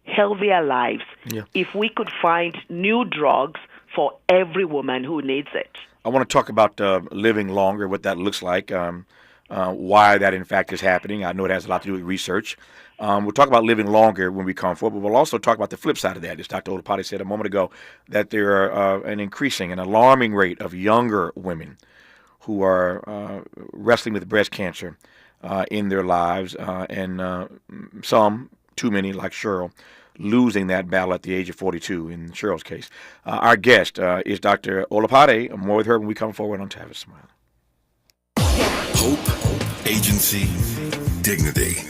healthier lives Yeah. if we could find new drugs for every woman who needs it. I want to talk about living longer, what that looks like, why that in fact is happening. I know it has a lot to do with research. We'll talk about living longer when we come forward, but we'll also talk about the flip side of that. As Dr. Olapati said a moment ago, that there are an increasing, an alarming rate of younger women who are wrestling with breast cancer in their lives, and some, too many, like Cheryl, losing that battle at the age of 42 in Cheryl's case. Our guest is Dr. Olapati. More with her when we come forward on Tavis Smiley. Hope, agency, dignity.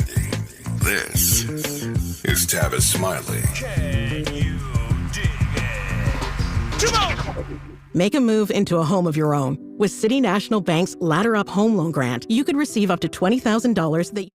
This is Tavis Smiley. Can you dig it? Come on! Make a move into a home of your own. With City National Bank's Ladder Up Home Loan Grant, you could receive up to $20,000 that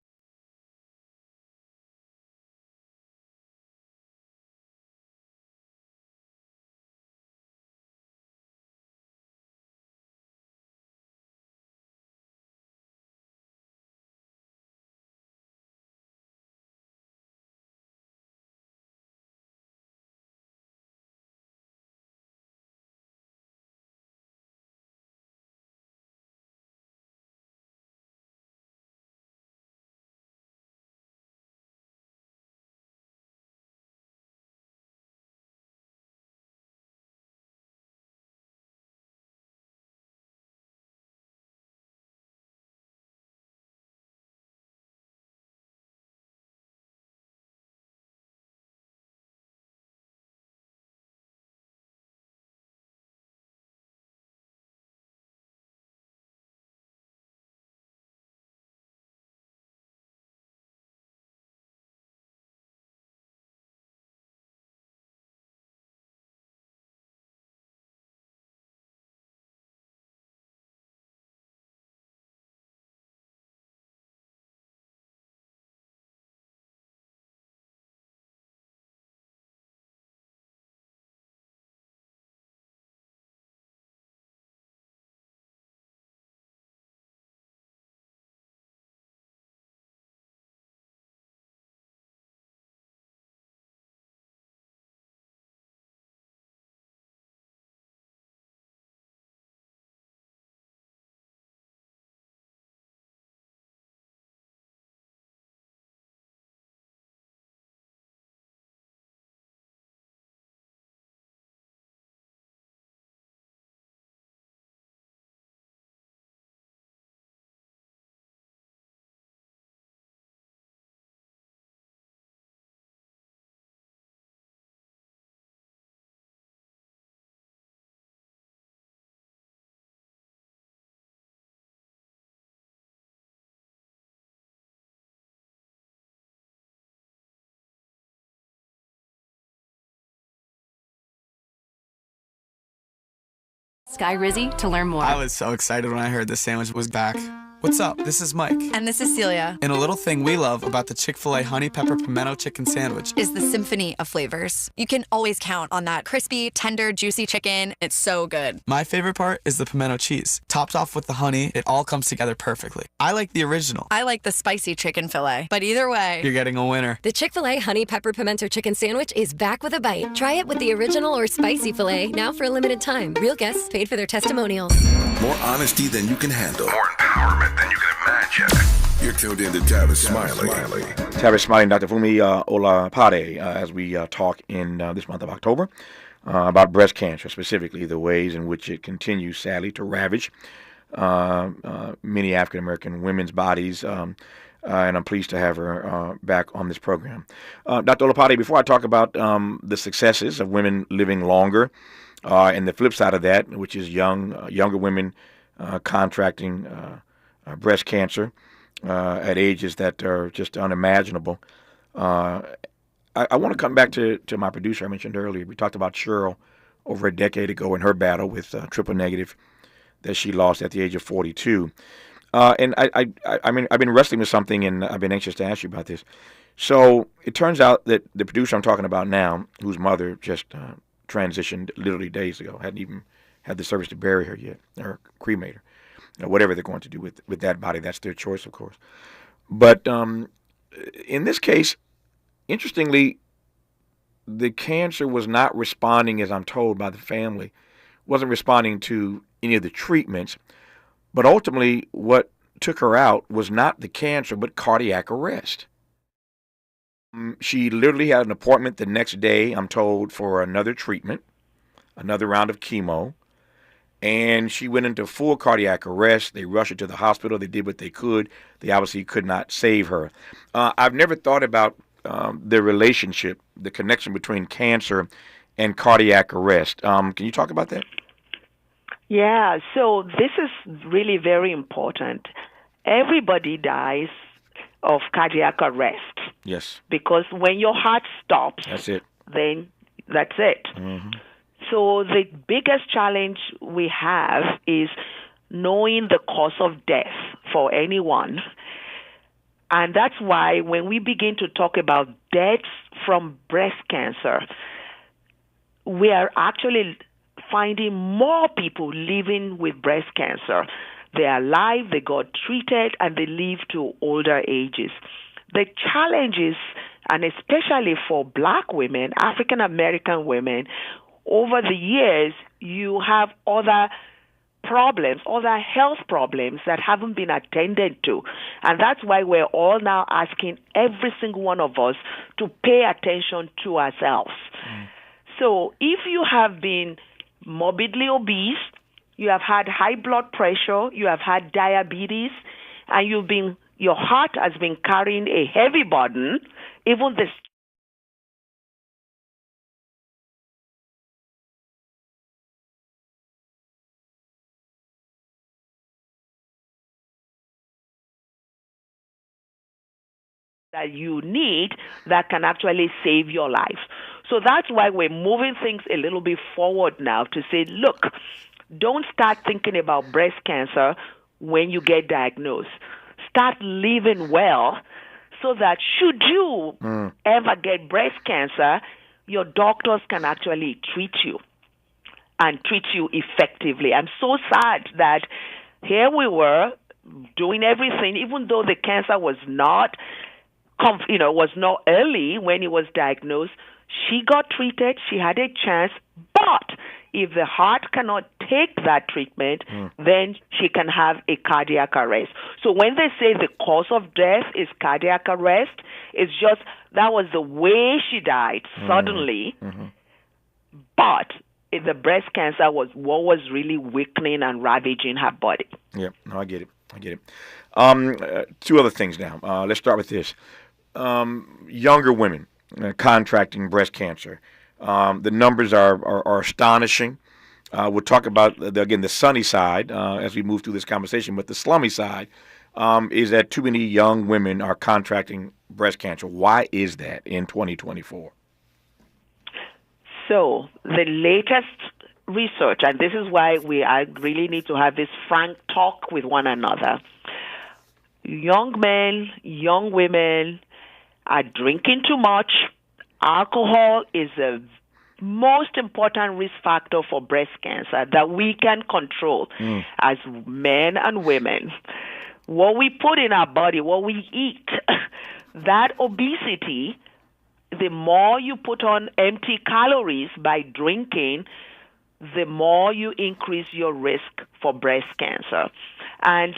Sky Rizzy to learn more. I was so excited when I heard the sandwich was back. What's up? This is Mike. And this is Celia. And a little thing we love about the Chick-fil-A Honey Pepper Pimento Chicken Sandwich Is the symphony of flavors. You can always count on that crispy, tender, juicy chicken. It's so good. My favorite part is the pimento cheese. Topped off with the honey, it all comes together perfectly. I like the original. I like the spicy chicken fillet. But either way, You're getting a winner. The Chick-fil-A Honey Pepper Pimento Chicken Sandwich is back with a bite. Try it with the original or spicy filet now for a limited time. Real guests paid for their testimonials. More honesty than you can handle. More empowerment than you can imagine. You're tuned in to Tavis Smiley. Tavis Smiley and Dr. Fumi Olapati as we talk in this month of October about breast cancer, specifically the ways in which it continues, sadly, to ravage many African-American women's bodies. And I'm pleased to have her back on this program. Dr. Olapati, before I talk about the successes of women living longer and the flip side of that, which is younger women contracting breast cancer at ages that are just unimaginable, I want to come back to my producer I mentioned earlier. We talked about Cheryl over a decade ago in her battle with triple negative that she lost at the age of 42. And I mean, I've been wrestling with something, and I've been anxious to ask you about this. So it turns out that the producer I'm talking about now, whose mother just transitioned literally days ago, hadn't even had the service to bury her yet, or cremate her. Whatever they're going to do with that body, that's their choice, of course. But in this case, interestingly, the cancer was not responding, as I'm told by the family, wasn't responding to any of the treatments. But ultimately, what took her out was not the cancer, but cardiac arrest. She literally had an appointment the next day, I'm told, for another treatment, another round of chemo. And she went into full cardiac arrest. They rushed her to the hospital. They did what they could. They obviously could not save her. I've never thought about the relationship, the connection between cancer and cardiac arrest. Can you talk about that? Yeah, so this is really very important. Everybody dies of cardiac arrest Yes, because when your heart stops, that's it. then that's it. Hmm. So the biggest challenge we have is knowing the cause of death for anyone. And that's why when we begin to talk about deaths from breast cancer, we are actually finding more people living with breast cancer. They are alive, they got treated, and they live to older ages. The challenges, and especially for black women, African American women, over the years, you have other problems, other health problems that haven't been attended to. And that's why we're all now asking every single one of us to pay attention to ourselves. So if you have been morbidly obese, you have had high blood pressure, you have had diabetes, and your heart has been carrying a heavy burden, even the that you need that can actually save your life. So that's why we're moving things a little bit forward now to say, look, don't start thinking about breast cancer when you get diagnosed. Start living well so that should you ever get breast cancer, your doctors can actually treat you and treat you effectively. I'm so sad that here we were doing everything, even though the cancer was not was not early when it was diagnosed. She got treated. She had a chance. But if the heart cannot take that treatment, then she can have a cardiac arrest. So when they say the cause of death is cardiac arrest, it's just that was the way she died suddenly. But the breast cancer was what was really weakening and ravaging her body. Yeah, no, I get it. I get it. Two other things now. Let's start with this. Younger women contracting breast cancer. The numbers are astonishing. We'll talk about, again, the sunny side as we move through this conversation, but the slummy side is that too many young women are contracting breast cancer. Why is that in 2024? So the latest research, and this is why I really need to have this frank talk with one another. Young men, young women are drinking too much. Alcohol is the most important risk factor for breast cancer that we can control as men and women. What we put in our body, what we eat, that obesity, the more you put on empty calories by drinking, the more you increase your risk for breast cancer. And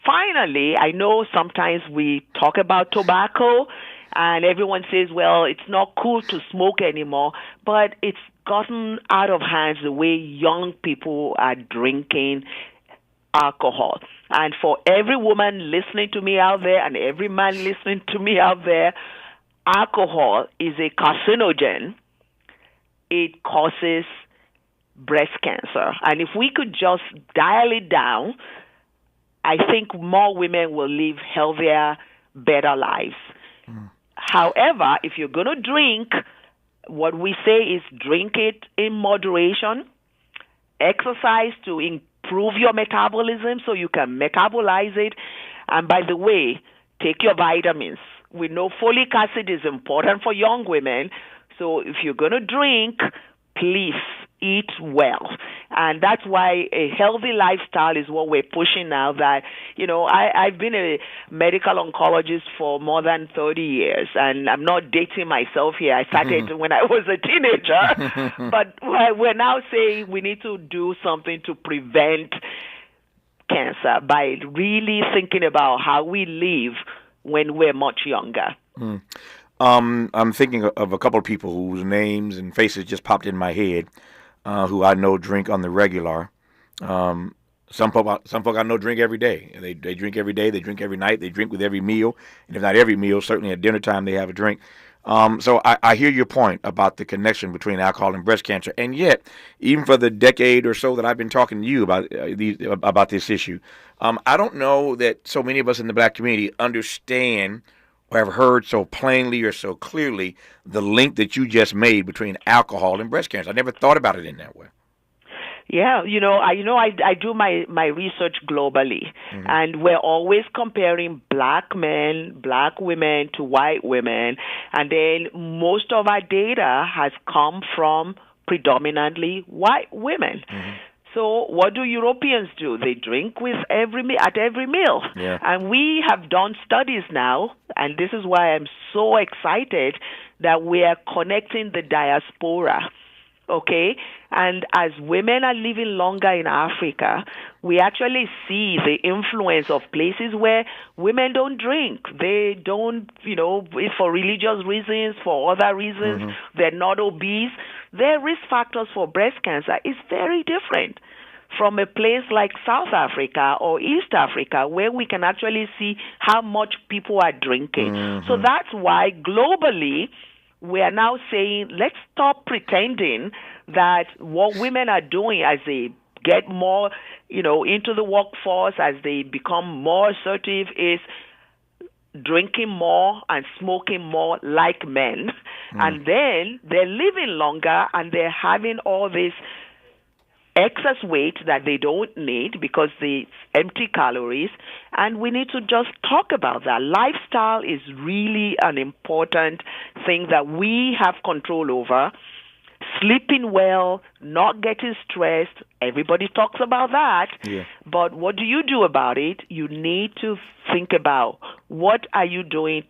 finally, I know sometimes we talk about tobacco and everyone says, well, it's not cool to smoke anymore, but it's gotten out of hand the way young people are drinking alcohol. And for every woman listening to me out there and every man listening to me out there, alcohol is a carcinogen. It causes breast cancer. And if we could just dial it down, I think more women will live healthier, better lives. However, if you're going to drink, what we say is drink it in moderation, exercise to improve your metabolism so you can metabolize it. And by the way, take your vitamins. We know folic acid is important for young women. So if you're going to drink, please eat well. And that's why a healthy lifestyle is what we're pushing now. That, I've been a medical oncologist for more than 30 years, and I'm not dating myself here. I started when I was a teenager, but we're now saying we need to do something to prevent cancer by really thinking about how we live when we're much younger. I'm thinking of a couple of people whose names and faces just popped in my head, who I know drink on the regular. Some folk I know drink every day. They drink every day. They drink every night. They drink with every meal, and if not every meal, certainly at dinner time they have a drink. So I hear your point about the connection between alcohol and breast cancer, and yet, even for the decade or so that I've been talking to you about this issue, I don't know that so many of us in the black community understand or have heard so plainly or so clearly the link that you just made between alcohol and breast cancer. I never thought about it in that way. Yeah, I do my research globally, and we're always comparing black men, black women to white women, and then most of our data has come from predominantly white women. So what do Europeans do? They drink at every meal. Yeah. And we have done studies now, and this is why I'm so excited that we are connecting the diaspora. Okay? And as women are living longer in Africa, we actually see the influence of places where women don't drink. They don't, it's for religious reasons, for other reasons. They're not obese. Their risk factors for breast cancer is very different from a place like South Africa or East Africa, where we can actually see how much people are drinking. So that's why globally, we are now saying, let's stop pretending that what women are doing as they get more, into the workforce, as they become more assertive, is drinking more and smoking more like men. And then they're living longer and they're having all this excess weight that they don't need because it's empty calories, and we need to just talk about that. Lifestyle is really an important thing that we have control over. Sleeping well, not getting stressed, everybody talks about that. Yeah. But what do you do about it? You need to think about what are you doing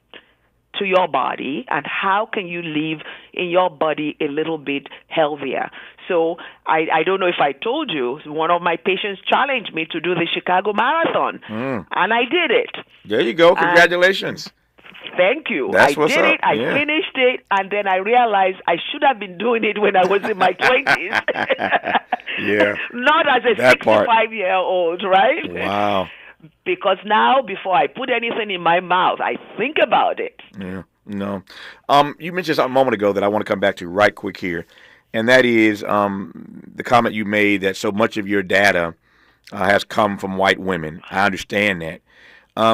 to your body and how can you live in your body a little bit healthier. So I don't know if I told you, one of my patients challenged me to do the Chicago Marathon, and I did it. There you go. Congratulations. Thank you. That's I what's did up. it. I finished it, and then I realized I should have been doing it when I was in my 20s. Yeah. Not as a 65-year-old, right? Wow. Because now, before I put anything in my mouth, I think about it. Yeah. No. You mentioned something a moment ago that I want to come back to right quick here, and that is the comment you made that so much of your data has come from white women. I understand that,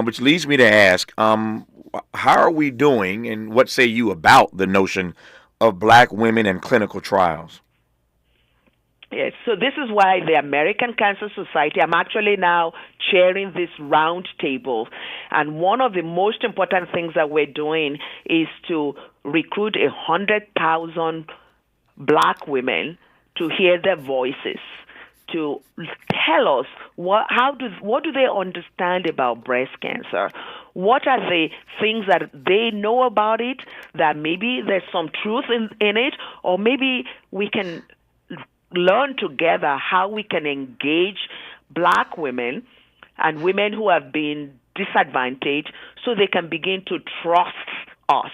which leads me to ask, how are we doing, and what say you about the notion of black women and clinical trials? Yes, so this is why the American Cancer Society, I'm actually now chairing this round table. And one of the most important things that we're doing is to recruit 100,000 black women to hear their voices, to tell us what do they understand about breast cancer? What are the things that they know about it, that maybe there's some truth in it, or maybe we can learn together how we can engage black women and women who have been disadvantaged so they can begin to trust us.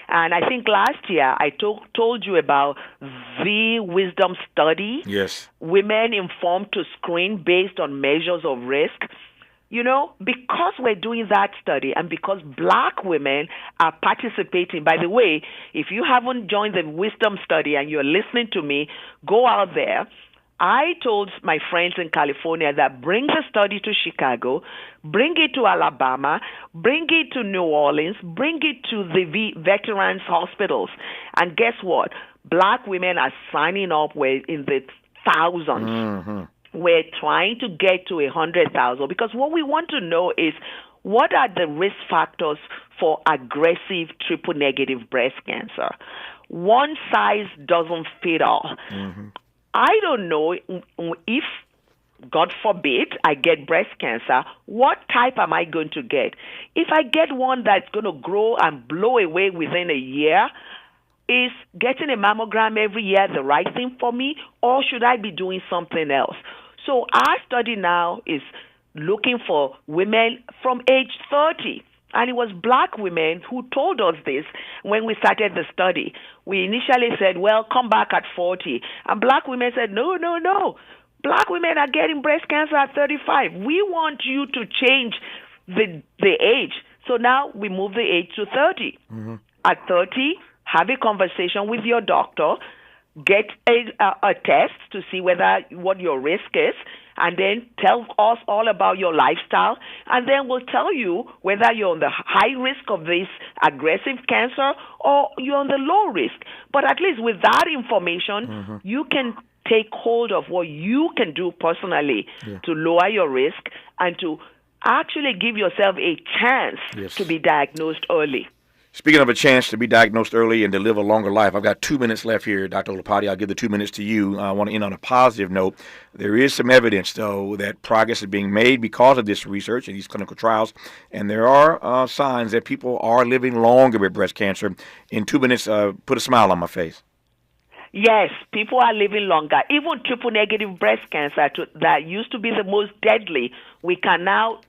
And I think last year I told you about the wisdom study. Yes. Women informed to screen based on measures of risk. Because we're doing that study and because black women are participating. By the way, if you haven't joined the wisdom study and you're listening to me, go out there. I told my friends in California that bring the study to Chicago, bring it to Alabama, bring it to New Orleans, bring it to the veterans hospitals. And guess what? Black women are signing up in the thousands. Mm-hmm. We're trying to get to 100,000 because what we want to know is what are the risk factors for aggressive triple-negative breast cancer. One size doesn't fit all. Mm-hmm. I don't know if, God forbid, I get breast cancer, what type am I going to get? If I get one that's going to grow and blow away within a year, is getting a mammogram every year the right thing for me, or should I be doing something else? So our study now is looking for women from age 30. And it was black women who told us this when we started the study. We initially said, well, come back at 40. And black women said, no, no, no. Black women are getting breast cancer at 35. We want you to change the age. So now we move the age to 30. Mm-hmm. At 30, have a conversation with your doctor, get a test to see what your risk is, and then tell us all about your lifestyle, and then we'll tell you whether you're on the high risk of this aggressive cancer or you're on the low risk. But at least with that information, you can take hold of what you can do personally to lower your risk and to actually give yourself a chance to be diagnosed early. Speaking of a chance to be diagnosed early and to live a longer life, I've got 2 minutes left here, Dr. Olapati. I'll give the 2 minutes to you. I want to end on a positive note. There is some evidence, though, that progress is being made because of this research and these clinical trials, and there are signs that people are living longer with breast cancer. In 2 minutes, put a smile on my face. Yes, people are living longer. Even triple-negative breast cancer that used to be the most deadly, we can now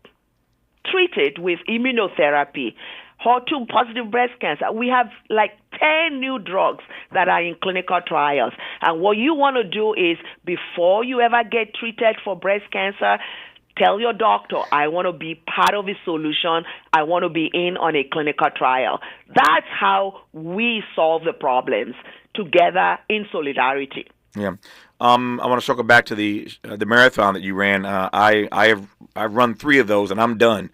treat it with immunotherapy. HER2-positive breast cancer, we have like 10 new drugs that are in clinical trials. And what you want to do is, before you ever get treated for breast cancer, tell your doctor, I want to be part of a solution. I want to be in on a clinical trial. That's how we solve the problems, together in solidarity. Yeah. I want to circle back to the marathon that you ran. I've run 3 of those, and I'm done.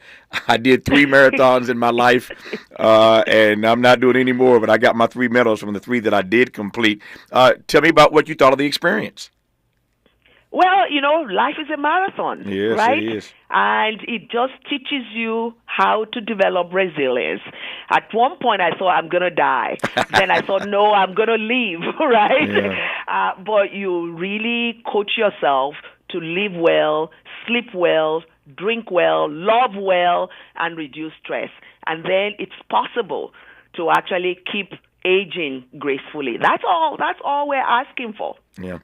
I did 3 marathons in my life, and I'm not doing any more, but I got my 3 medals from the 3 that I did complete. Tell me about what you thought of the experience. Well, life is a marathon, yes, right? It is. And it just teaches you how to develop resilience. At one point, I thought, I'm going to die. Then I thought, no, I'm going to leave, right? Yeah. But you really coach yourself to live well, sleep well, drink well, love well, and reduce stress. And then it's possible to actually keep aging gracefully. That's all we're asking for. Yeah.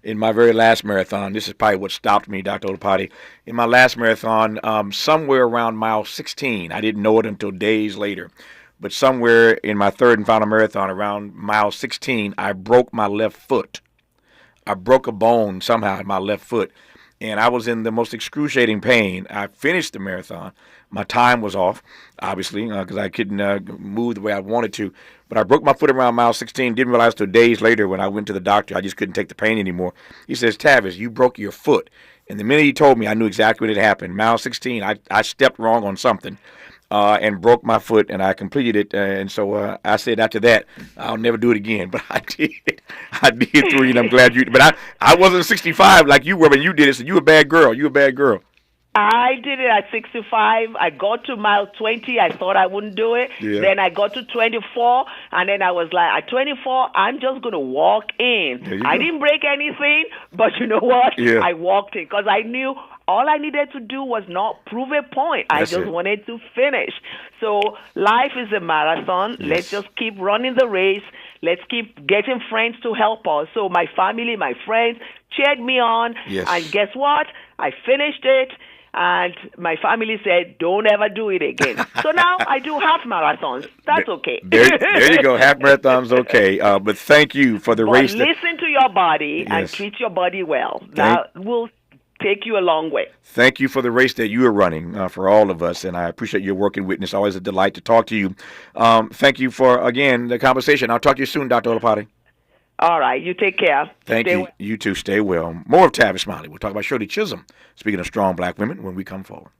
In my very last marathon, this is probably what stopped me, Dr. Olapati. In my last marathon, somewhere around mile 16, I didn't know it until days later, but somewhere in my third and final marathon, around mile 16, I broke my left foot. I broke a bone somehow in my left foot, and I was in the most excruciating pain. I finished the marathon. My time was off, obviously, because I couldn't move the way I wanted to. But I broke my foot around mile 16. Didn't realize till days later when I went to the doctor, I just couldn't take the pain anymore. He says, Tavis, you broke your foot. And the minute he told me, I knew exactly what had happened. Mile 16, I stepped wrong on something and broke my foot, and I completed it. And so I said after that, I'll never do it again. But I did. I did 3, and I'm glad you did. But I wasn't 65 like you were when you did it, so you a bad girl. You a bad girl. I did it at 65. I got to mile 20. I thought I wouldn't do it. Yeah. Then I got to 24, and then I was like, at 24, I'm just going to walk in. I didn't break anything, but you know what? Yeah. I walked in because I knew all I needed to do was not prove a point. I just wanted to finish. So life is a marathon. Yes. Let's just keep running the race. Let's keep getting friends to help us. So my family, my friends cheered me on. Yes. And guess what? I finished it. And my family said, don't ever do it again. So now I do half marathons. That's okay. There you go. Half marathons, okay. But thank you for the race. Listen to your body and treat your body well. That will take you a long way. Thank you for the race that you are running for all of us. And I appreciate your working with us. Always a delight to talk to you. Thank you for, again, the conversation. I'll talk to you soon, Dr. Olapati. All right. You take care. Thank you. Well. You too. Stay well. More of Tavis Smiley. We'll talk about Shirley Chisholm, speaking of strong black women, when we come forward.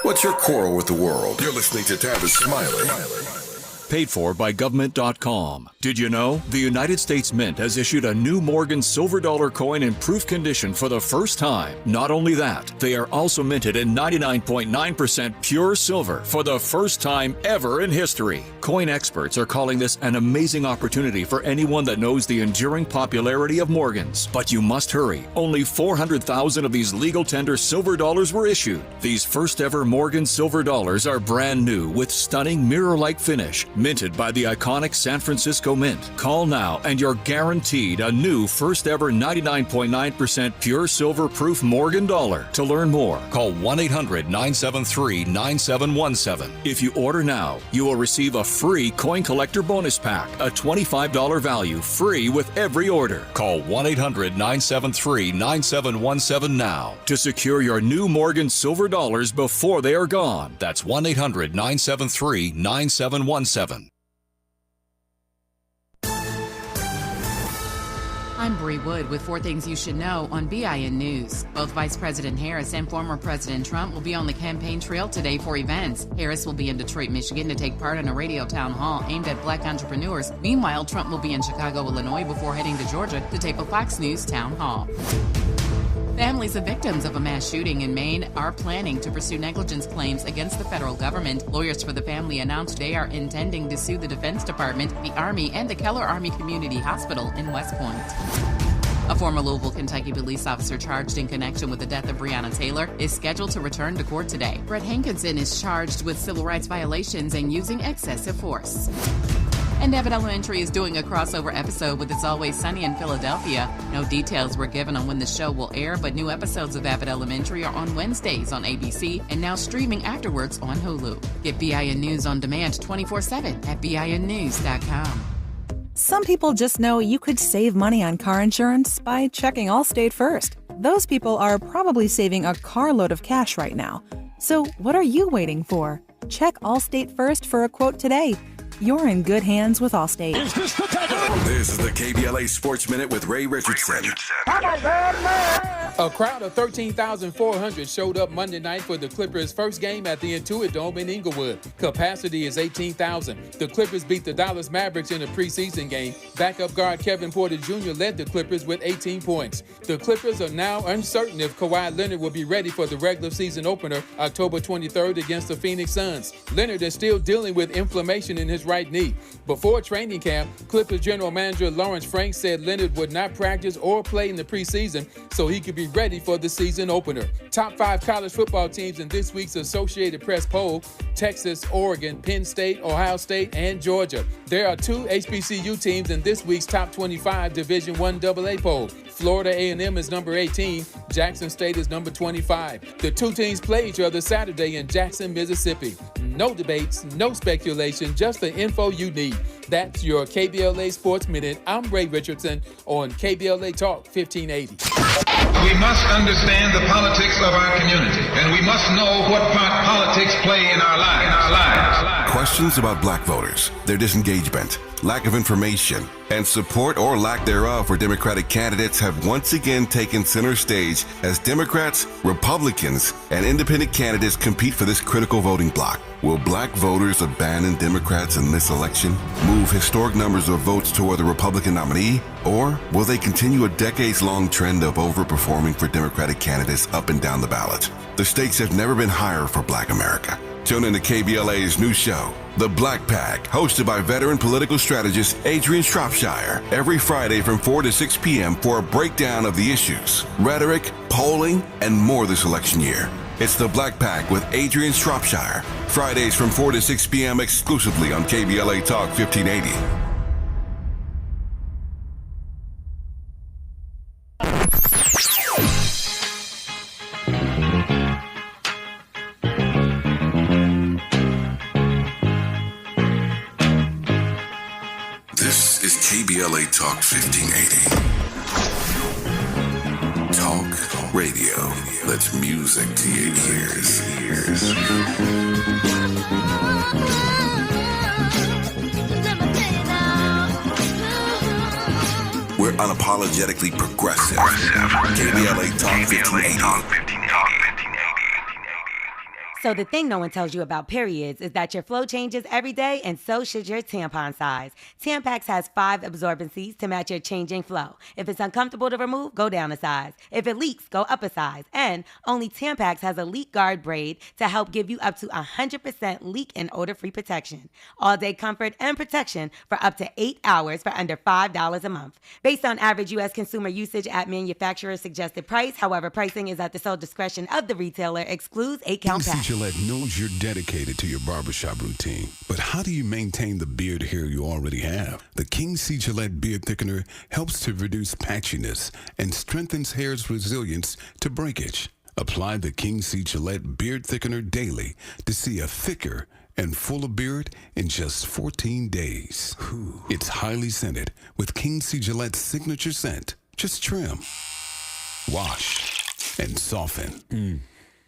What's your quarrel with the world? You're listening to Tavis Smiley. Paid for by government.com. Did you know the United States Mint has issued a new Morgan silver dollar coin in proof condition for the first time? Not only that, they are also minted in 99.9% pure silver for the first time ever in history. Coin experts are calling this an amazing opportunity for anyone that knows the enduring popularity of Morgans. But you must hurry. Only 400,000 of these legal tender silver dollars were issued. These first ever Morgan silver dollars are brand new with stunning mirror-like finish, minted by the iconic San Francisco Mint. Call now and you're guaranteed a new first ever 99.9% pure silver proof Morgan dollar. To learn more, call 1-800-973-9717. If you order now, you will receive a free coin collector bonus pack, a $25 value, free with every order. Call 1-800-973-9717 now to secure your new Morgan silver dollars before they are gone. That's 1-800-973-9717. I'm Bree Wood with 4 things you should know on BIN News. Both Vice President Harris and former President Trump will be on the campaign trail today for events. Harris will be in Detroit, Michigan to take part in a radio town hall aimed at black entrepreneurs. Meanwhile, Trump will be in Chicago, Illinois before heading to Georgia to tape a Fox News town hall. Families of victims of a mass shooting in Maine are planning to pursue negligence claims against the federal government. Lawyers for the family announced they are intending to sue the Defense Department, the Army, and the Keller Army Community Hospital in West Point. A former Louisville, Kentucky police officer charged in connection with the death of Breonna Taylor is scheduled to return to court today. Brett Hankinson is charged with civil rights violations and using excessive force. And Abbott Elementary is doing a crossover episode with It's Always Sunny in Philadelphia. No details were given on when the show will air, but new episodes of Abbott Elementary are on Wednesdays on ABC and now streaming afterwards on Hulu. Get BIN News on demand 24/7 at BINnews.com. Some people just know you could save money on car insurance by checking Allstate first. Those people are probably saving a carload of cash right now. So what are you waiting for? Check Allstate first for a quote today. You're in good hands with Allstate. This is the KBLA Sports Minute with Ray Richardson. A crowd of 13,400 showed up Monday night for the Clippers' first game at the Intuit Dome in Inglewood. Capacity is 18,000. The Clippers beat the Dallas Mavericks in a preseason game. Backup guard Kevin Porter Jr. led the Clippers with 18 points. The Clippers are now uncertain if Kawhi Leonard will be ready for the regular season opener October 23rd against the Phoenix Suns. Leonard is still dealing with inflammation in his right knee. Before training camp, Clippers general manager Lawrence Frank said Leonard would not practice or play in the preseason so he could be ready for the season opener. Top 5 college football teams in this week's Associated Press poll: Texas, Oregon, Penn State, Ohio State, and Georgia. There are 2 HBCU teams in this week's Top 25 Division I AA poll. Florida A&M is number 18. Jackson State is number 25. The 2 teams play each other Saturday in Jackson, Mississippi. No debates, no speculation, just the info you need. That's your KBLA Sports Minute. I'm Ray Richardson on KBLA Talk 1580. We must understand the politics of our community, and we must know what part politics play in our lives. Questions about black voters, their disengagement, lack of information, and support or lack thereof for Democratic candidates have once again taken center stage as Democrats, Republicans, and independent candidates compete for this critical voting bloc. Will black voters abandon Democrats in this election, move historic numbers of votes toward the Republican nominee, or will they continue a decades-long trend of overperforming for Democratic candidates up and down the ballot? The stakes have never been higher for black America. Tune in to KBLA's new show, The Black Pack, hosted by veteran political strategist Adrian Shropshire, every Friday from 4 to 6 p.m. for a breakdown of the issues, rhetoric, polling, and more this election year. It's The Black Pack with Adrian Shropshire, Fridays from 4 to 6 p.m. exclusively on KBLA Talk 1580. This is KBLA Talk 1580. Talk radio. That's music to your ears. We're unapologetically progressive. KBLA Talk 1580. So the thing no one tells you about periods is that your flow changes every day, and so should your tampon size. Tampax has 5 absorbencies to match your changing flow. If it's uncomfortable to remove, go down a size. If it leaks, go up a size. And only Tampax has a leak guard braid to help give you up to 100% leak and odor-free protection. All-day comfort and protection for up to 8 hours for under $5 a month. Based on average U.S. consumer usage at manufacturer's suggested price, however, pricing is at the sole discretion of the retailer, excludes 8-count King packs. C. Gillette knows you're dedicated to your barbershop routine, but how do you maintain the beard hair you already have? The King C. Gillette Beard Thickener helps to reduce patchiness and strengthens hair's resilience to breakage. Apply the King C. Gillette Beard Thickener daily to see a thicker and fuller beard in just 14 days. It's highly scented with King C. Gillette's signature scent. Just trim, wash, and soften.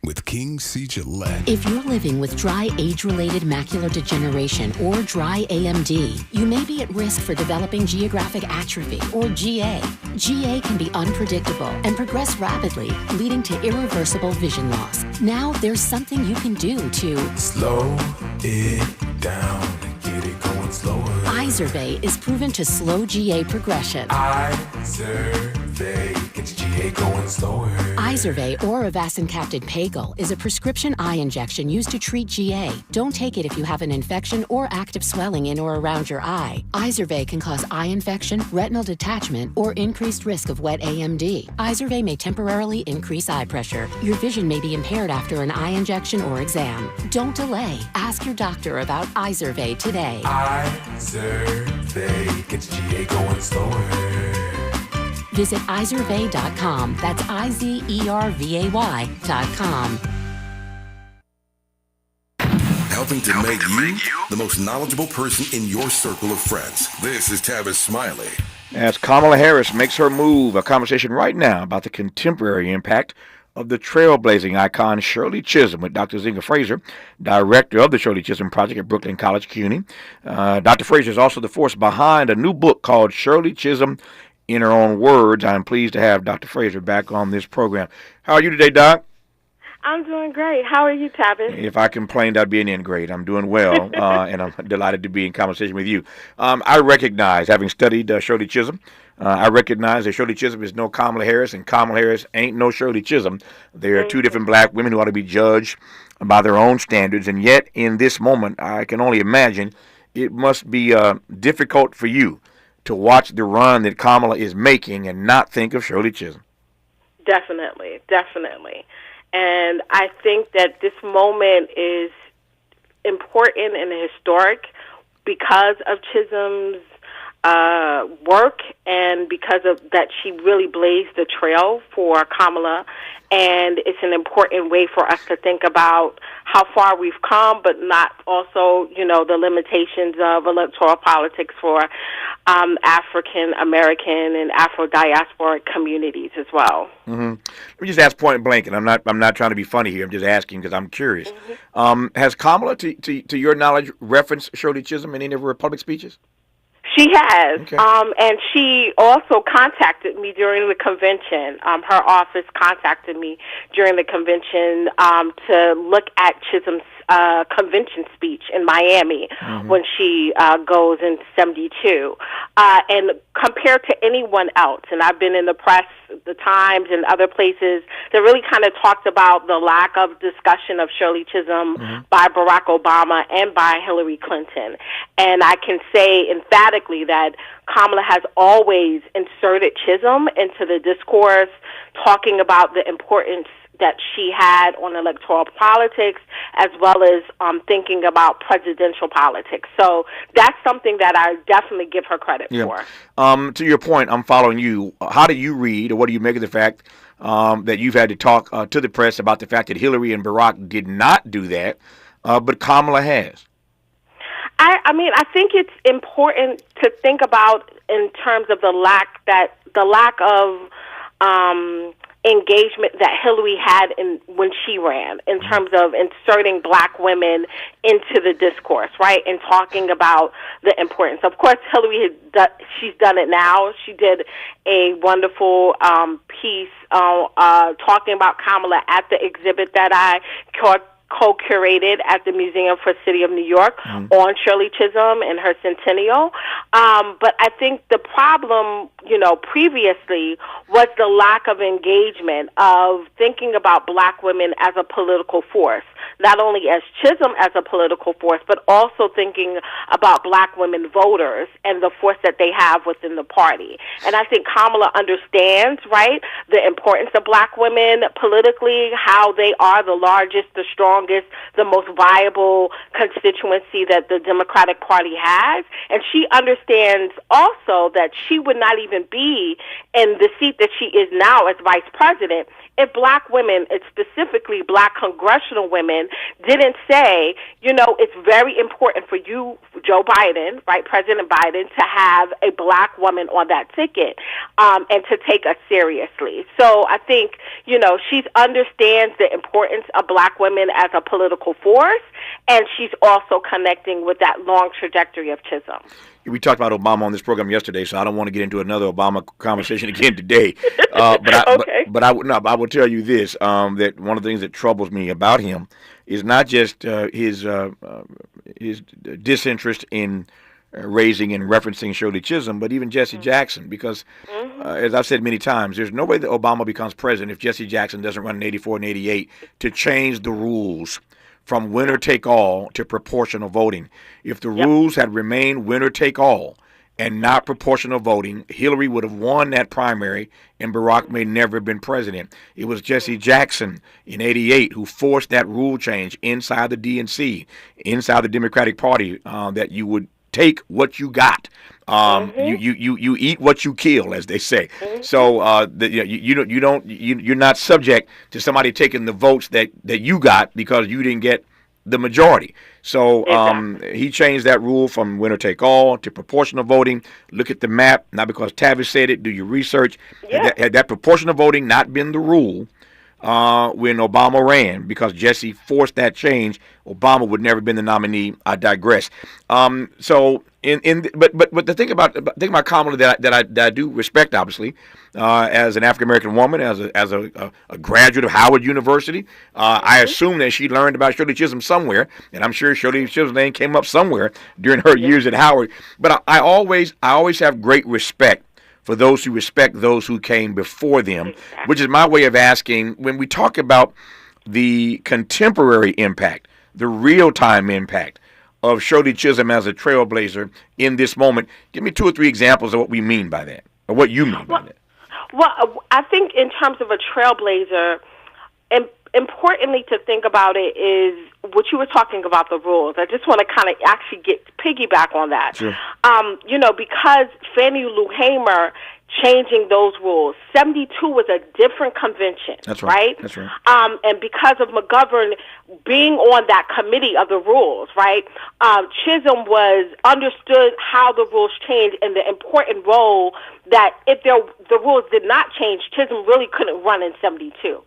With King C. Gillette. If you're living with dry age-related macular degeneration or dry AMD, you may be at risk for developing geographic atrophy or GA. GA can be unpredictable and progress rapidly, leading to irreversible vision loss. Now there's something you can do to slow it down and get it going slower. Izervay is proven to slow GA progression. Izervay gets GA going slower. Izervay or avacincaptad pagel is a prescription eye injection used to treat GA. Don't take it if you have an infection or active swelling in or around your eye. Izervay can cause eye infection, retinal detachment, or increased risk of wet AMD. Izervay may temporarily increase eye pressure. Your vision may be impaired after an eye injection or exam. Don't delay. Ask your doctor about Izervay today. Izervay gets GA going slower. Visit Izervay.com. That's IZERVAY.com. Helping to make you the most knowledgeable person in your circle of friends. This is Tavis Smiley. As Kamala Harris makes her move, a conversation right now about the contemporary impact of the trailblazing icon Shirley Chisholm with Dr. Zinga Fraser, director of the Shirley Chisholm Project at Brooklyn College, CUNY. Dr. Fraser is also the force behind a new book called Shirley Chisholm in Her Own Words. I'm pleased to have Dr. Fraser back on this program. How are you today, Doc? I'm doing great. How are you, Tavis? If I complained, I'd be an ingrate. I'm doing well, and I'm delighted to be in conversation with you. I recognize, having studied Shirley Chisholm, I recognize that Shirley Chisholm is no Kamala Harris, and Kamala Harris ain't no Shirley Chisholm. They are two different black women who ought to be judged by their own standards, and yet in this moment, I can only imagine it must be difficult for you to watch the run that Kamala is making and not think of Shirley Chisholm. Definitely, definitely. And I think that this moment is important and historic because of Chisholm's work and because of that she really blazed the trail for Kamala. And it's an important way for us to think about how far we've come, but not also, the limitations of electoral politics for African American and Afro-diasporic communities as well. Mm-hmm. Let me just ask point blank, and I'm not trying to be funny here. I'm just asking because I'm curious. Mm-hmm. Has Kamala, to your knowledge, referenced Shirley Chisholm in any of her public speeches? She has, okay. And she also contacted me during the convention. Her office contacted me during the convention to look at Chisholm's convention speech in Miami when she goes in 72. And compared to anyone else, and I've been in the press, the Times, and other places that really kind of talked about the lack of discussion of Shirley Chisholm by Barack Obama and by Hillary Clinton. And I can say emphatically that Kamala has always inserted Chisholm into the discourse, talking about the importance that she had on electoral politics, as well as thinking about presidential politics. So that's something that I definitely give her credit for. To your point, I'm following you. How do you read, or what do you make of the fact that you've had to talk to the press about the fact that Hillary and Barack did not do that, but Kamala has? I mean, I think it's important to think about in terms of the lack of engagement that Hillary had when she ran, in terms of inserting black women into the discourse, right, and talking about the importance. Of course, Hillary she's done it now. She did a wonderful piece talking about Kamala at the exhibit that I co-curated at the Museum for City of New York on Shirley Chisholm and her centennial. But I think the problem, previously was the lack of engagement of thinking about black women as a political force, not only as Chisholm as a political force, but also thinking about black women voters and the force that they have within the party. And I think Kamala understands, right, the importance of black women politically, how they are the largest, the strongest, the most viable constituency that the Democratic Party has. And she understands also that she would not even be in the seat that she is now as vice president if black women, it's specifically black congressional women, didn't say, it's very important for you, Joe Biden, right, President Biden, to have a black woman on that ticket and to take us seriously. So I think, she understands the importance of black women as a political force, and she's also connecting with that long trajectory of Chisholm. We talked about Obama on this program yesterday, so I don't want to get into another Obama conversation again today. But I will tell you this: that one of the things that troubles me about him is not just his disinterest in raising and referencing Shirley Chisholm, but even Jesse Jackson, because as I've said many times, there's no way that Obama becomes president if Jesse Jackson doesn't run in 84 and 88 to change the rules from winner take all to proportional voting. If the rules had remained winner take all and not proportional voting, Hillary would have won that primary and Barack may never have been president. It was Jesse Jackson in 88 who forced that rule change inside the DNC, inside the Democratic Party, that you would take what you got. You eat what you kill, as they say. So you're not subject to somebody taking the votes that you got because you didn't get the majority. So he changed that rule from winner take all to proportional voting. Look at the map, not because Tavis said it. Do your research. Had that proportional voting not been the rule when Obama ran, because Jesse forced that change, Obama would never have been the nominee. I digress. But the thing about Kamala that I do respect, obviously, as an African American woman, as a graduate of Howard University, I assume that she learned about Shirley Chisholm somewhere, and I'm sure Shirley Chisholm's name came up somewhere during her years at Howard. But I always have great respect for those who respect those who came before them, which is my way of asking, when we talk about the contemporary impact, the real-time impact of Shirley Chisholm as a trailblazer in this moment, give me 2 or 3 examples of what we mean by that, or what you mean by that. Well, I think in terms of a trailblazer, importantly to think about it is what you were talking about, the rules. I just want to kind of actually piggyback on that. Sure. Because Fannie Lou Hamer changing those rules, 72 was a different convention. That's right. Right? That's right. And because of McGovern being on that committee of the rules, right, Chisholm understood how the rules changed and the important role that if the rules did not change, Chisholm really couldn't run in 72.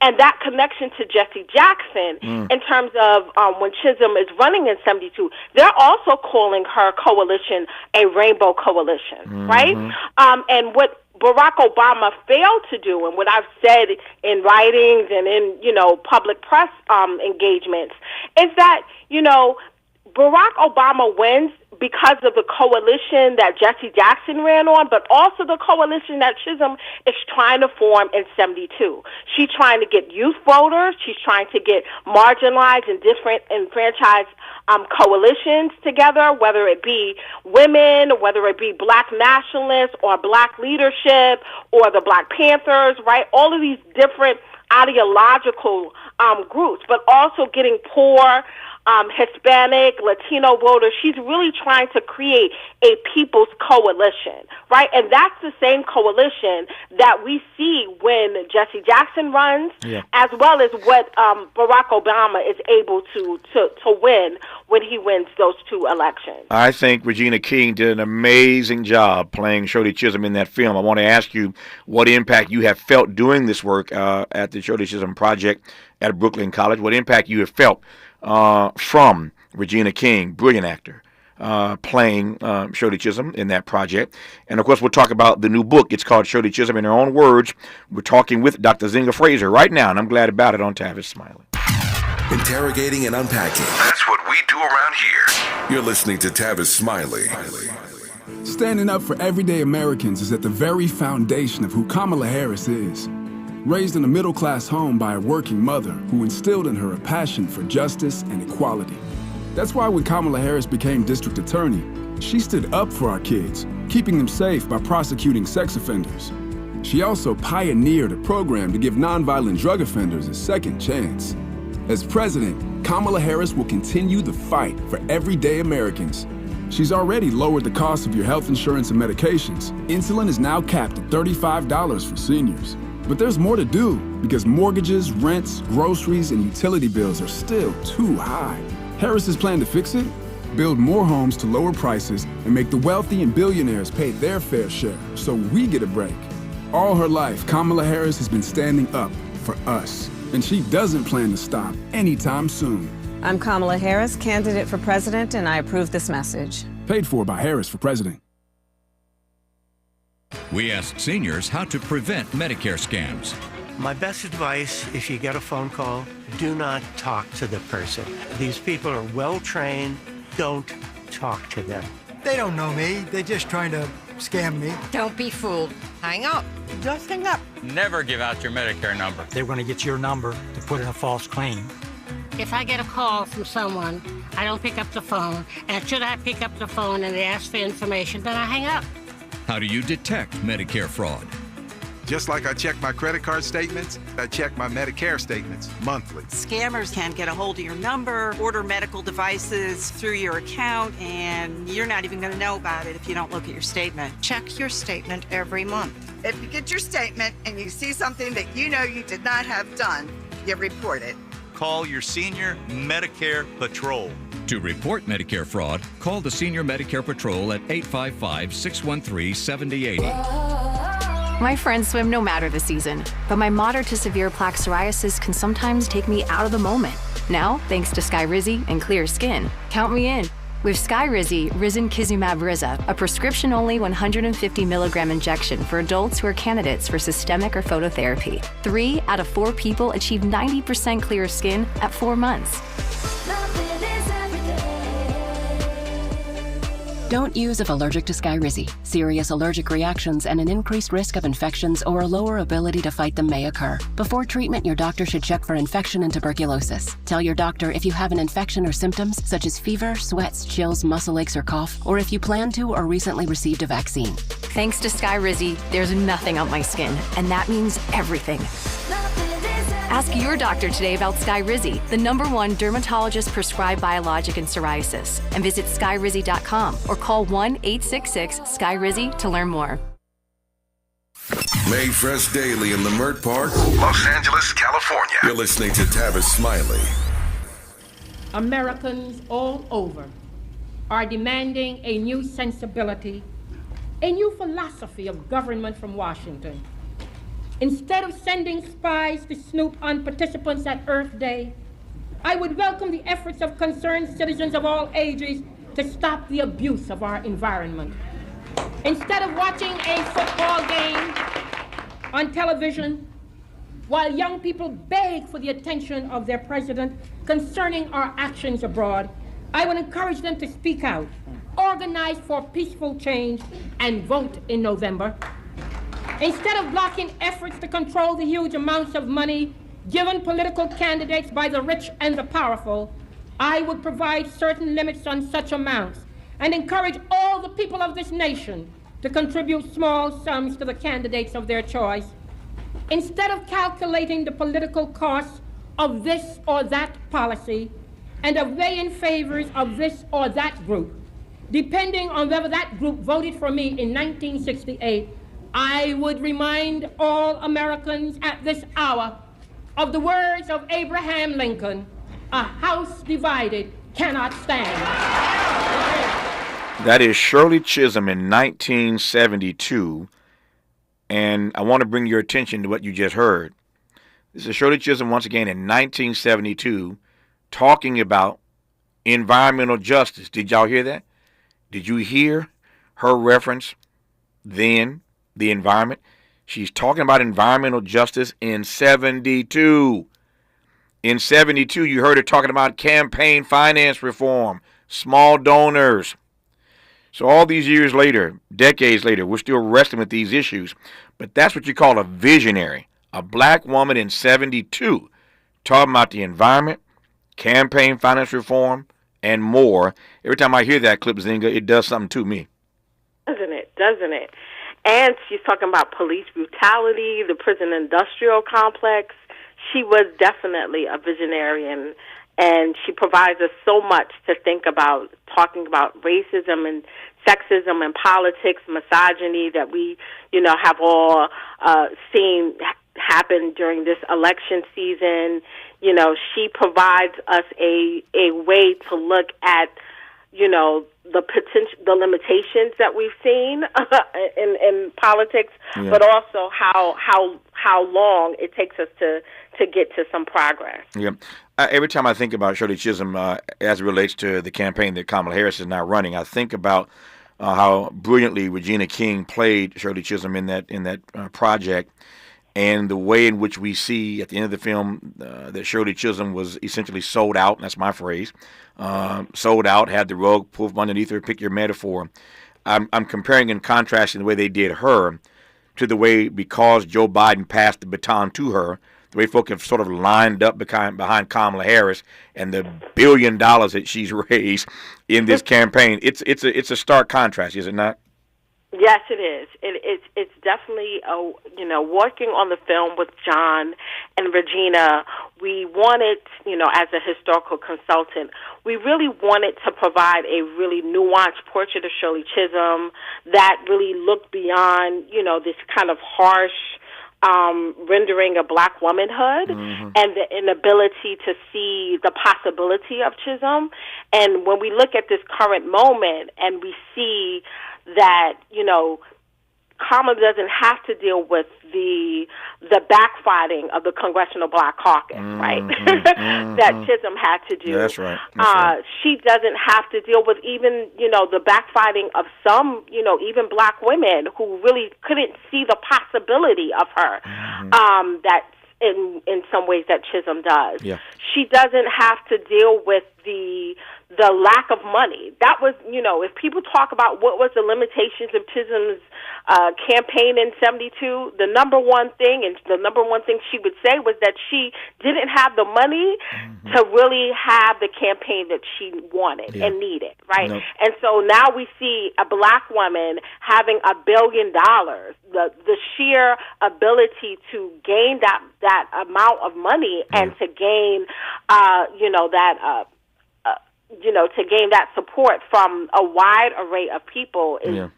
And that connection to Jesse Jackson in terms of when Chisholm is running in 72, they're also calling her coalition a rainbow coalition, right? And what Barack Obama failed to do, and what I've said in writings and in, public press engagements, is that, Barack Obama wins because of the coalition that Jesse Jackson ran on, but also the coalition that Chisholm is trying to form in 72. She's trying to get youth voters. She's trying to get marginalized and disenfranchised coalitions together, whether it be women, whether it be black nationalists or black leadership or the Black Panthers, right? All of these different ideological groups, but also getting poor, Hispanic, Latino voters. She's really trying to create a people's coalition, right? And that's the same coalition that we see when Jesse Jackson runs, as well as what Barack Obama is able to win when he wins those 2 elections. I think Regina King did an amazing job playing Shirley Chisholm in that film. I want to ask you what impact you have felt doing this work at the Shirley Chisholm Project at Brooklyn College, what impact you have felt from Regina King, brilliant actor, playing Shirley Chisholm in that project. And, of course, we'll talk about the new book. It's called Shirley Chisholm in Her Own Words. We're talking with Dr. Zinga Fraser right now, and I'm glad about it on Tavis Smiley. interrogating and unpacking. That's what we do around here. You're listening to Tavis Smiley. Standing up for everyday Americans is at the very foundation of who Kamala Harris is. Raised in a middle-class home by a working mother who instilled in her a passion for justice and equality. That's why when Kamala Harris became district attorney, she stood up for our kids, keeping them safe by prosecuting sex offenders. She also pioneered a program to give nonviolent drug offenders a second chance. As president, Kamala Harris will continue the fight for everyday Americans. She's already lowered the cost of your health insurance and medications. Insulin is now capped at $35 for seniors. But there's more to do because mortgages, rents, groceries, and utility bills are still too high. Harris's plan to fix it? Build more homes to lower prices and make the wealthy and billionaires pay their fair share so we get a break. All her life, Kamala Harris has been standing up for us, and she doesn't plan to stop anytime soon. I'm Kamala Harris, candidate for president, and I approve this message. Paid for by Harris for president. We asked seniors how to prevent Medicare scams. My best advice, if you get a phone call, do not talk to the person. These people are well-trained. Don't talk to them. They don't know me. They're just trying to scam me. Don't be fooled. Hang up. Just hang up. Never give out your Medicare number. They're going to get your number to put in a false claim. If I get a call from someone, I don't pick up the phone. And should I pick up the phone and they ask for information, then I hang up. How do you detect Medicare fraud? Just like I check my credit card statements, I check my Medicare statements monthly. Scammers can get a hold of your number, order medical devices through your account, and you're not even going to know about it if you don't look at your statement. Check your statement every month. If you get your statement and you see something that you know you did not have done, you report it. Call your senior Medicare Patrol. To report Medicare fraud, call the Senior Medicare Patrol at 855-613-7080. My friends swim no matter the season, but my moderate to severe plaque psoriasis can sometimes take me out of the moment. Now, thanks to Skyrizi and clear skin, count me in. With Skyrizi, Risankizumab Riza, a prescription-only 150 milligram injection for adults who are candidates for systemic or phototherapy. 3 out of 4 people achieve 90% clear skin at 4 months. Don't use if allergic to Skyrizi. Serious allergic reactions and an increased risk of infections or a lower ability to fight them may occur. Before treatment, your doctor should check for infection and tuberculosis. Tell your doctor if you have an infection or symptoms such as fever, sweats, chills, muscle aches, or cough, or if you plan to or recently received a vaccine. Thanks to Skyrizi, there's nothing on my skin, and that means everything. Ask your doctor today about Skyrizi, the #1 dermatologist-prescribed biologic in psoriasis, and visit skyrizi.com or call 1-866-SKYRIZI to learn more. Made fresh daily in Leimert Park, Los Angeles, California. You're listening to Tavis Smiley. Americans all over are demanding a new sensibility, a new philosophy of government from Washington. Instead of sending spies to snoop on participants at Earth Day, I would welcome the efforts of concerned citizens of all ages to stop the abuse of our environment. Instead of watching a football game on television while young people beg for the attention of their president concerning our actions abroad, I would encourage them to speak out, organize for peaceful change, and vote in November. Instead of blocking efforts to control the huge amounts of money given political candidates by the rich and the powerful, I would provide certain limits on such amounts and encourage all the people of this nation to contribute small sums to the candidates of their choice. Instead of calculating the political costs of this or that policy and of weighing favors of this or that group, depending on whether that group voted for me in 1968, I would remind all Americans at this hour of the words of Abraham Lincoln, "A house divided cannot stand." That is Shirley Chisholm in 1972, and I want to bring your attention to what you just heard. This is Shirley Chisholm once again in 1972 talking about environmental justice. Did y'all hear that? Did you hear her reference then? The environment. She's talking about environmental justice in 72. In 72, you heard her talking about campaign finance reform, small donors. So all these years later, decades later, we're still wrestling with these issues. But that's what you call a visionary, a black woman in 72, talking about the environment, campaign finance reform, and more. Every time I hear that clip, Zinga, it does something to me. Doesn't it? And she's talking about police brutality, the prison industrial complex. She was definitely a visionary, and she provides us so much to think about, talking about racism and sexism and politics, misogyny that we, have all seen happen during this election season. She provides us a way to look at, the potential, the limitations that we've seen in politics, but also how long it takes us to get to some progress. Yeah. Every time I think about Shirley Chisholm as it relates to the campaign that Kamala Harris is now running, I think about how brilliantly Regina King played Shirley Chisholm in that project, and the way in which we see at the end of the film that Shirley Chisholm was essentially sold out. That's my phrase. Sold out, had the rug pulled from underneath her. Pick your metaphor. I'm comparing and contrasting the way they did her to the way, because Joe Biden passed the baton to her, the way folk have sort of lined up behind Kamala Harris and the $1 billion that she's raised in this campaign. It's a stark contrast, is it not? Yes, it is. It's definitely working on the film with John and Regina. We wanted, as a historical consultant, we really wanted to provide a really nuanced portrait of Shirley Chisholm that really looked beyond, this kind of harsh rendering of black womanhood, and the inability to see the possibility of Chisholm. And when we look at this current moment and we see that, Kamala doesn't have to deal with the backfighting of the Congressional Black Caucus, right? That Chisholm had to do. That's right. That's right. She doesn't have to deal with even, the backfighting of some, even black women who really couldn't see the possibility of her. That's in some ways that Chisholm does. Yeah. She doesn't have to deal with the lack of money. That was, if people talk about what was the limitations of Chisholm's campaign in 72, the number one thing she would say was that she didn't have the money to really have the campaign that she wanted and needed, right? Nope. And so now we see a black woman having $1 billion, the sheer ability to gain that amount of money and to gain, to gain that support from a wide array of people is,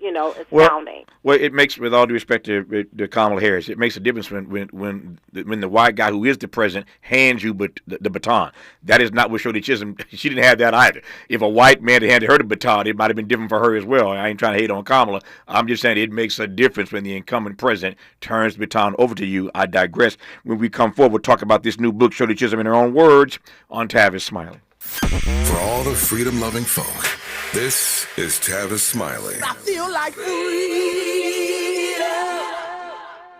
astounding. Well, it makes, with all due respect to Kamala Harris, it makes a difference when the white guy who is the president hands you the baton. That is not what Shirley Chisholm. She didn't have that either. If a white man had handed her the baton, it might have been different for her as well. I ain't trying to hate on Kamala. I'm just saying it makes a difference when the incumbent president turns the baton over to you. I digress. When we come forward, we'll talk about this new book, Shirley Chisholm in her own words, on Tavis Smiley. For all the freedom-loving folk, this is Tavis Smiley. I feel like freedom.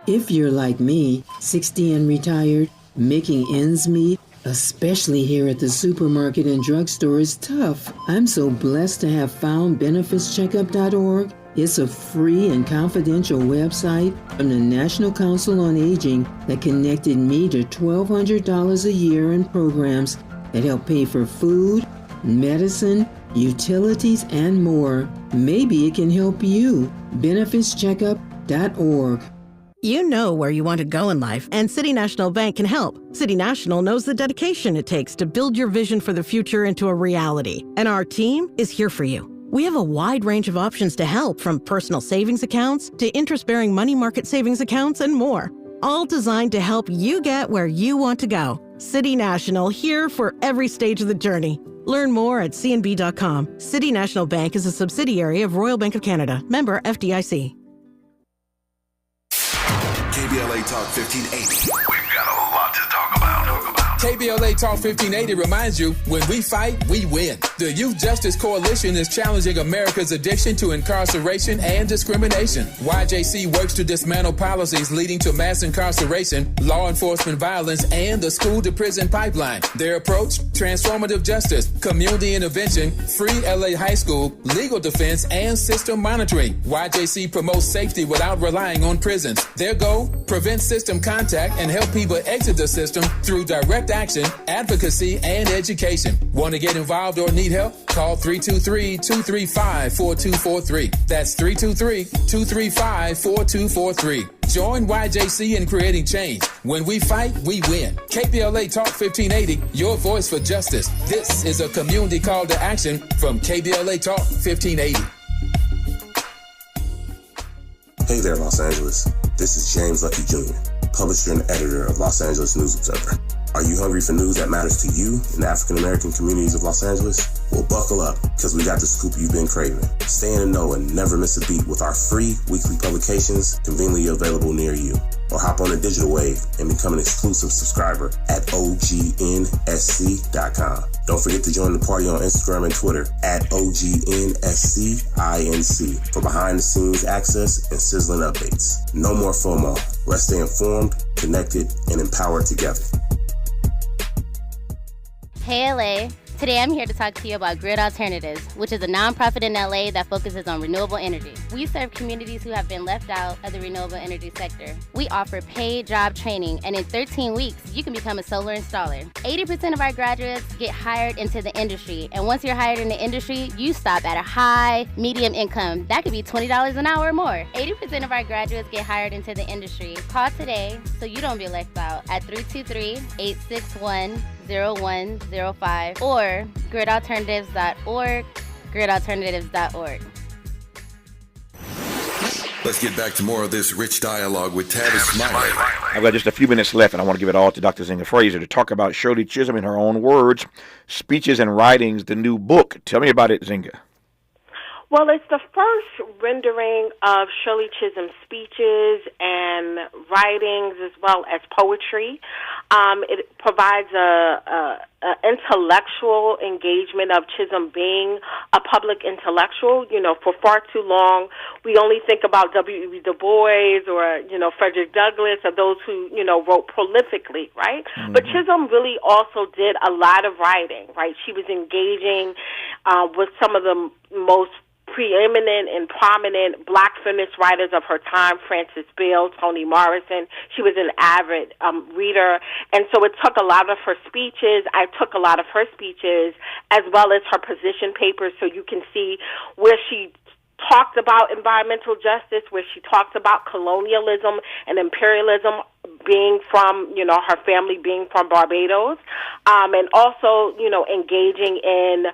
If you're like me, 60 and retired, making ends meet, especially here at the supermarket and drugstore, is tough. I'm so blessed to have found benefitscheckup.org. It's a free and confidential website from the National Council on Aging that connected me to $1,200 a year in programs that help pay for food, medicine, utilities, and more. Maybe it can help you. benefitscheckup.org. You know where you want to go in life, and City National Bank can help. City National knows the dedication it takes to build your vision for the future into a reality, and our team is here for you. We have a wide range of options to help, from personal savings accounts to interest-bearing money market savings accounts and more, all designed to help you get where you want to go. City National, here for every stage of the journey. Learn more at cnb.com. City National Bank is a subsidiary of Royal Bank of Canada. Member FDIC. KBLA Talk 1580. We've got a lot to talk about. KBLA Talk 1580 reminds you, when we fight, we win. The Youth Justice Coalition is challenging America's addiction to incarceration and discrimination. YJC works to dismantle policies leading to mass incarceration, law enforcement violence, and the school-to-prison pipeline. Their approach? Transformative justice, community intervention, free LA high school, legal defense, and system monitoring. YJC promotes safety without relying on prisons. Their goal? Prevent system contact and help people exit the system through direct action, advocacy, and education. Want to get involved or need help? Call 323-235-4243. That's 323-235-4243. Join YJC in creating change. When we fight, we win. KBLA Talk 1580, your voice for justice. This is a community call to action from KBLA Talk 1580. Hey there, Los Angeles. This is James Lucky Jr., publisher and editor of Los Angeles News Observer. Are you hungry for news that matters to you in the African-American communities of Los Angeles? Well, buckle up, because we got the scoop you've been craving. Stay in the know and never miss a beat with our free weekly publications conveniently available near you. Or hop on the digital wave and become an exclusive subscriber at OGNSC.com. Don't forget to join the party on Instagram and Twitter at OGNSCINC for behind-the-scenes access and sizzling updates. No more FOMO. Let's stay informed, connected, and empowered together. Hey LA, today I'm here to talk to you about Grid Alternatives, which is a nonprofit in LA that focuses on renewable energy. We serve communities who have been left out of the renewable energy sector. We offer paid job training, and in 13 weeks, you can become a solar installer. 80% of our graduates get hired into the industry, and once you're hired in the industry, you stop at a high, medium income. That could be $20 an hour or more. 80% of our graduates get hired into the industry. Call today so you don't be left out at 323-861-0105 or gridalternatives.org, gridalternatives.org. Let's get back to more of this rich dialogue with Tavis Smiley. I've got just a few minutes left, and I want to give it all to Dr. Zinga Fraser to talk about Shirley Chisholm in her own words, Speeches and Writings, the new book. Tell me about it, Zinga. Well, it's the first rendering of Shirley Chisholm's speeches and writings as well as poetry. It provides a intellectual engagement of Chisholm being a public intellectual. You know, for far too long, we only think about W.E.B. Du Bois or, Frederick Douglass or those who, wrote prolifically, right? Mm-hmm. But Chisholm really also did a lot of writing, right? She was engaging with some of the most preeminent and prominent black feminist writers of her time, Frances Bale, Toni Morrison. She was an avid reader, and so it took a lot of her speeches. I took a lot of her speeches as well as her position papers, so you can see where she talked about environmental justice, where she talked about colonialism and imperialism, being from, her family being from Barbados, and also, engaging in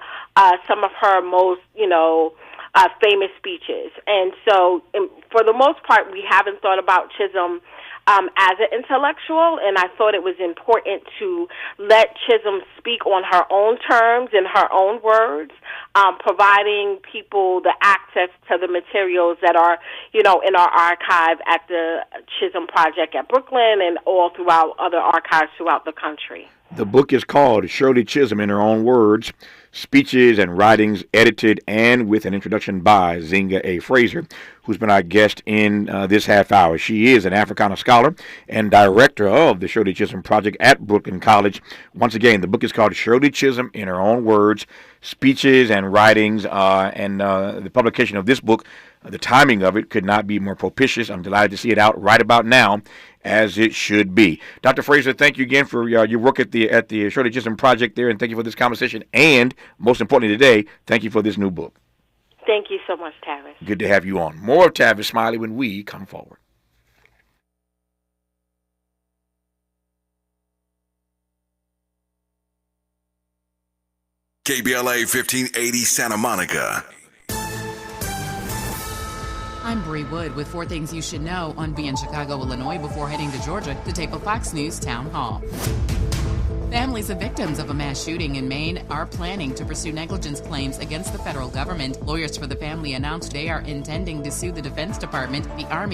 some of her most, famous speeches. And so, for the most part, we haven't thought about Chisholm as an intellectual, and I thought it was important to let Chisholm speak on her own terms, in her own words, providing people the access to the materials that are, in our archive at the Chisholm Project at Brooklyn and all throughout other archives throughout the country. The book is called Shirley Chisholm in Her Own Words, Speeches and Writings, edited and with an introduction by Zinga A. Fraser, who's been our guest in this half hour. She is an Africana scholar and director of the Shirley Chisholm Project at Brooklyn College. Once again, the book is called Shirley Chisholm in Her Own Words, Speeches and Writings, and the publication of this book, the timing of it could not be more propitious. I'm delighted to see it out right about now, as it should be. Dr. Fraser, thank you again for your work at the Shirley Chisholm Project there, and thank you for this conversation. And most importantly today, thank you for this new book. Thank you so much, Tavis. Good to have you on. More of Tavis Smiley when we come forward. KBLA 1580 Santa Monica. I'm Bree Wood with 4 things you should know on being Chicago, Illinois before heading to Georgia to tape a Fox News town hall. Families of victims of a mass shooting in Maine are planning to pursue negligence claims against the federal government. Lawyers for the family announced they are intending to sue the Defense Department, the Army,